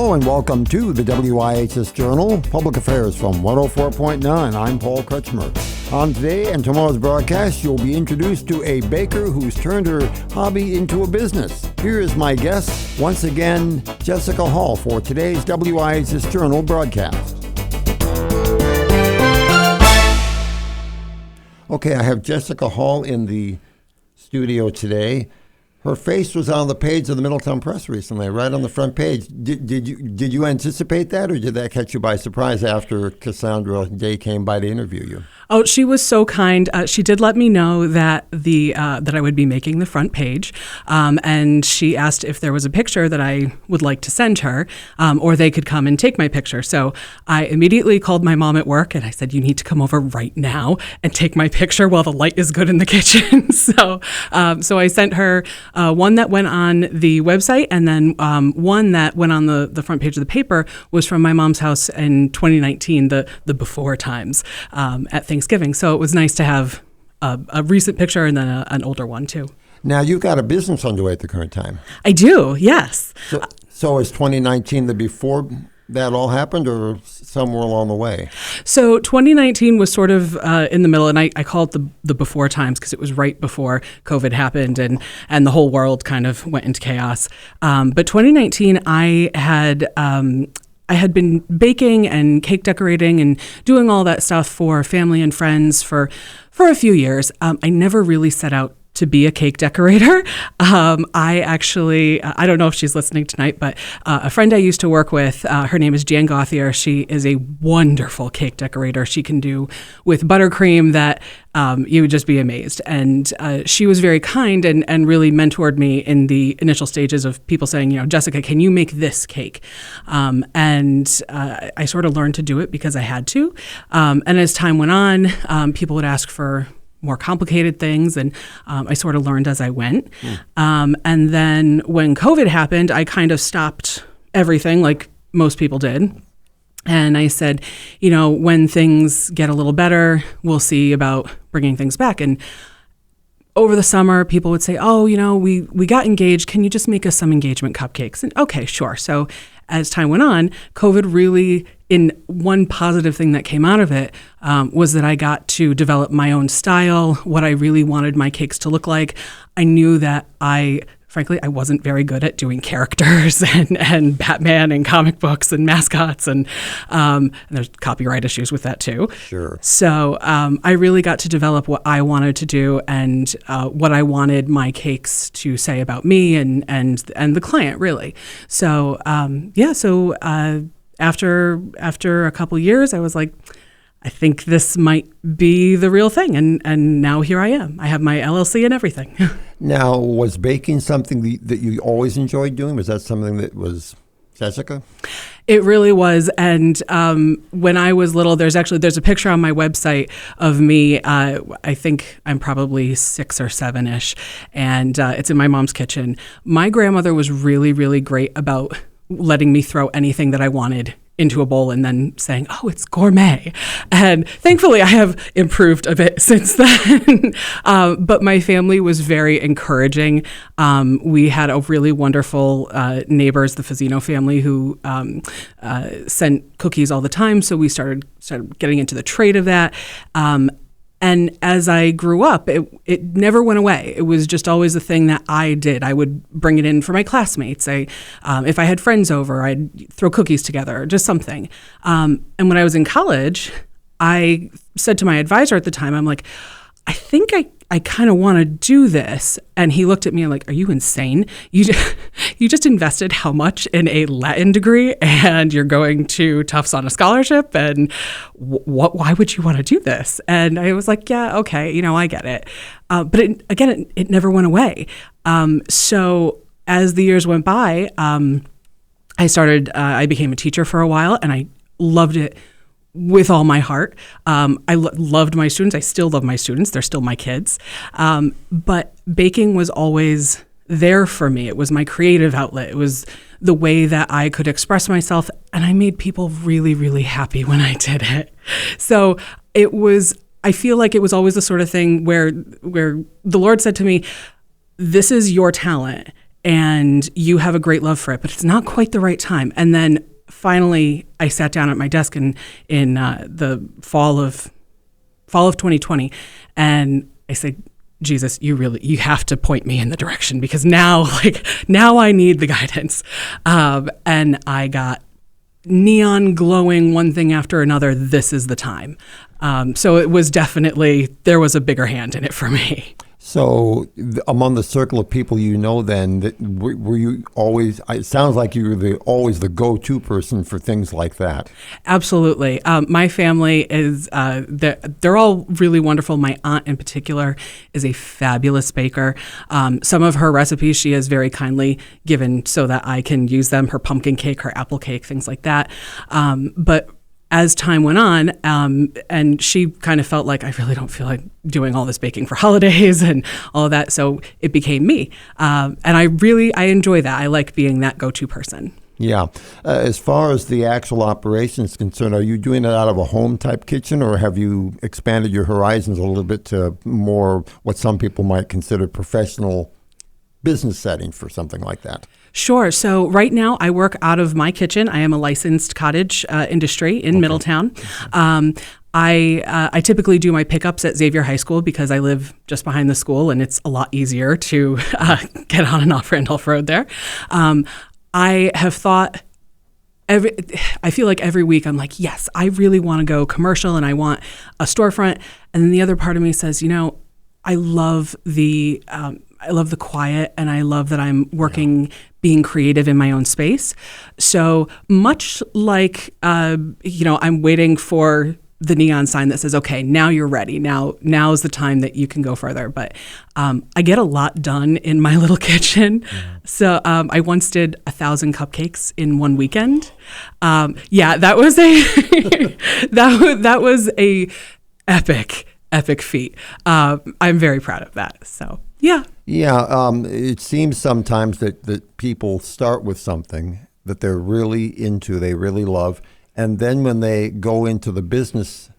Hello and welcome to the WIHS Journal, Public Affairs from 104.9. I'm Paul Kretschmer. On today and tomorrow's broadcast, you'll be introduced to a baker who's turned her hobby into a business. Here is my guest, once again, Jessica Hall, for today's WIHS Journal broadcast. Okay, I have Jessica Hall in the studio today. Her face was on the page of the Middletown Press recently, right on the front page. Did you anticipate that, or did that catch you by surprise after Cassandra Day came by to interview you? Oh, she was so kind. She did let me know that that I would be making the front page, and she asked if there was a picture that I would like to send her, or they could come and take my picture. So I immediately called my mom at work, and I said, "You need to come over right now and take my picture while the light is good in the kitchen." So I sent her one that went on the website, and then one that went on the front page of the paper was from my mom's house in 2019, the before times at Thanksgiving. So it was nice to have a recent picture and then an older one too. Now, you've got a business underway at the current time. I do, yes. So is 2019 the before that all happened, or somewhere along the way? So 2019 was sort of in the middle, and I call it the before times because it was right before COVID happened and the whole world kind of went into chaos. But 2019, I had been baking and cake decorating and doing all that stuff for family and friends for a few years. I never really set out to be a cake decorator. I don't know if she's listening tonight, but a friend I used to work with, her name is Jan Gauthier. She is a wonderful cake decorator. She can do with buttercream that you would just be amazed. And she was very kind and really mentored me in the initial stages of people saying, Jessica, can you make this cake? And I sort of learned to do it because I had to. And as time went on, people would ask for more complicated things, and I sort of learned as I went. And then when COVID happened, I kind of stopped everything like most people did. And I said, when things get a little better, we'll see about bringing things back. And over the summer, people would say, we got engaged. Can you just make us some engagement cupcakes? And okay, sure. So as time went on, COVID really, in one positive thing that came out of it, was that I got to develop my own style, what I really wanted my cakes to look like. I knew that frankly, I wasn't very good at doing characters and Batman and comic books and mascots, and there's copyright issues with that too. Sure. So I really got to develop what I wanted to do and what I wanted my cakes to say about me and the client, really. So after a couple years, I was like, I think this might be the real thing. And now here I am. I have my LLC and everything. Now, was baking something that you always enjoyed doing? Was that something that was Jessica? It really was. And when I was little, there's a picture on my website of me. I think I'm probably 6 or 7-ish. And it's in my mom's kitchen. My grandmother was really, really great about letting me throw anything that I wanted into a bowl and then saying, "Oh, it's gourmet." And thankfully, I have improved a bit since then. But my family was very encouraging. We had a really wonderful neighbors, the Fazzino family, who sent cookies all the time. So we started getting into the trade of that. And as I grew up, it never went away. It was just always a thing that I did. I would bring it in for my classmates. If I had friends over, I'd throw cookies together, just something. And when I was in college, I said to my advisor at the time, I'm like, I think I kind of want to do this. And he looked at me like, are you insane? You just invested how much in a Latin degree and you're going to Tufts on a scholarship? And why would you want to do this? And I was like, yeah, okay, I get it. But it never went away. So as the years went by, I became a teacher for a while, and I loved it with all my heart. I loved my students. I still love my students. They're still my kids. But baking was always there for me. It was my creative outlet. It was the way that I could express myself, and I made people really, really happy when I did it. So I feel like it was always the sort of thing where the Lord said to me, this is your talent. and you have a great love for it, but it's not quite the right time. And then finally, I sat down at my desk in the fall of 2020, and I said, Jesus, you have to point me in the direction, because now I need the guidance. And I got neon glowing one thing after another. This is the time. So it was definitely, there was a bigger hand in it for me. So among the circle of people you know then, were you always, it sounds like you were always the go-to person for things like that. Absolutely. My family is, they're all really wonderful. My aunt in particular is a fabulous baker. Some of her recipes she has very kindly given so that I can use them, her pumpkin cake, her apple cake, things like that. But as time went on, and she kind of felt like, I really don't feel like doing all this baking for holidays and all of that, so it became me. And I enjoy that. I like being that go-to person. Yeah. As far as the actual operation is concerned, are you doing it out of a home-type kitchen, or have you expanded your horizons a little bit to more what some people might consider professional business setting for something like that? Sure. So right now I work out of my kitchen. I am a licensed cottage industry in Middletown. I typically do my pickups at Xavier High School because I live just behind the school, and it's a lot easier to get on and off Randolph Road there. I have thought, I feel like every week I'm like, yes, I really want to go commercial and I want a storefront. And then the other part of me says, I love the quiet, and I love that I'm working, being creative in my own space. So much like, I'm waiting for the neon sign that says, okay, now you're ready. Now is the time that you can go further. But I get a lot done in my little kitchen. Yeah. So I once did 1,000 cupcakes in one weekend. That was that was a epic feat. I'm very proud of that. So, yeah. Yeah, it seems sometimes that people start with something that they're really into, they really love, and then when they go into the business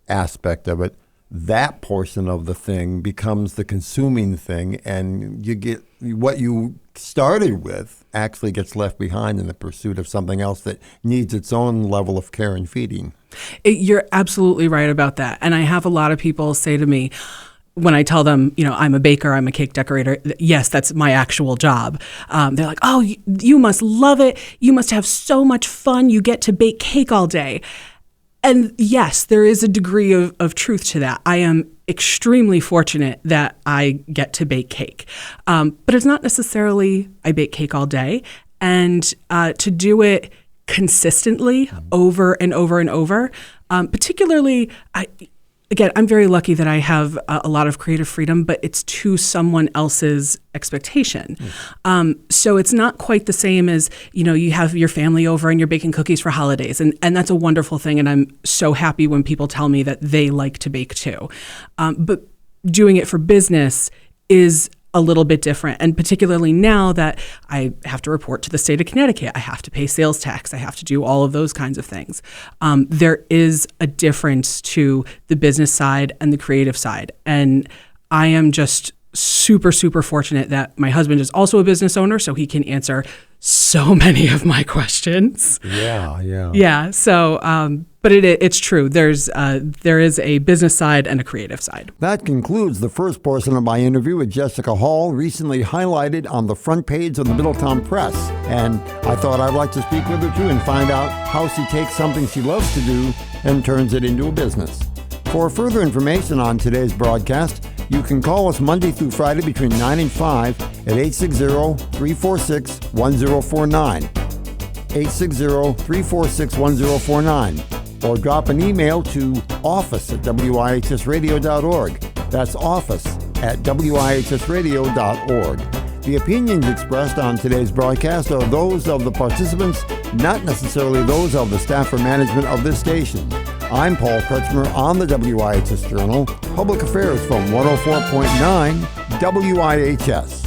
aspect of it, that portion of the thing becomes the consuming thing, and you get what you started with actually gets left behind in the pursuit of something else that needs its own level of care and feeding. You're absolutely right about that. And I have a lot of people say to me, when I tell them, I'm a baker, I'm a cake decorator, yes, that's my actual job. They're like, oh, you must love it. You must have so much fun. You get to bake cake all day. And yes, there is a degree of truth to that. I am extremely fortunate that I get to bake cake. But it's not necessarily I bake cake all day. And to do it consistently over and over and over, particularly, I'm very lucky that I have a lot of creative freedom, but it's to someone else's expectation. So it's not quite the same as, you have your family over and you're baking cookies for holidays. And that's a wonderful thing. And I'm so happy when people tell me that they like to bake too. But doing it for business is a little bit different. And particularly now that I have to report to the state of Connecticut, I have to pay sales tax, I have to do all of those kinds of things. There is a difference to the business side and the creative side. And I am just super, super fortunate that my husband is also a business owner, so he can answer so many of my questions. Yeah. So, but it's true. There is a business side and a creative side. That concludes the first portion of my interview with Jessica Hall, recently highlighted on the front page of the Middletown Press. And I thought I'd like to speak with her too and find out how she takes something she loves to do and turns it into a business. For further information on today's broadcast, you can call us Monday through Friday between 9 and 5 at 860-346-1049, 860-346-1049, or drop an email to office@wihsradio.org. That's office@wihsradio.org. The opinions expressed on today's broadcast are those of the participants, not necessarily those of the staff or management of this station. I'm Paul Kretschmer on the WIHS Journal, Public Affairs from 104.9 WIHS.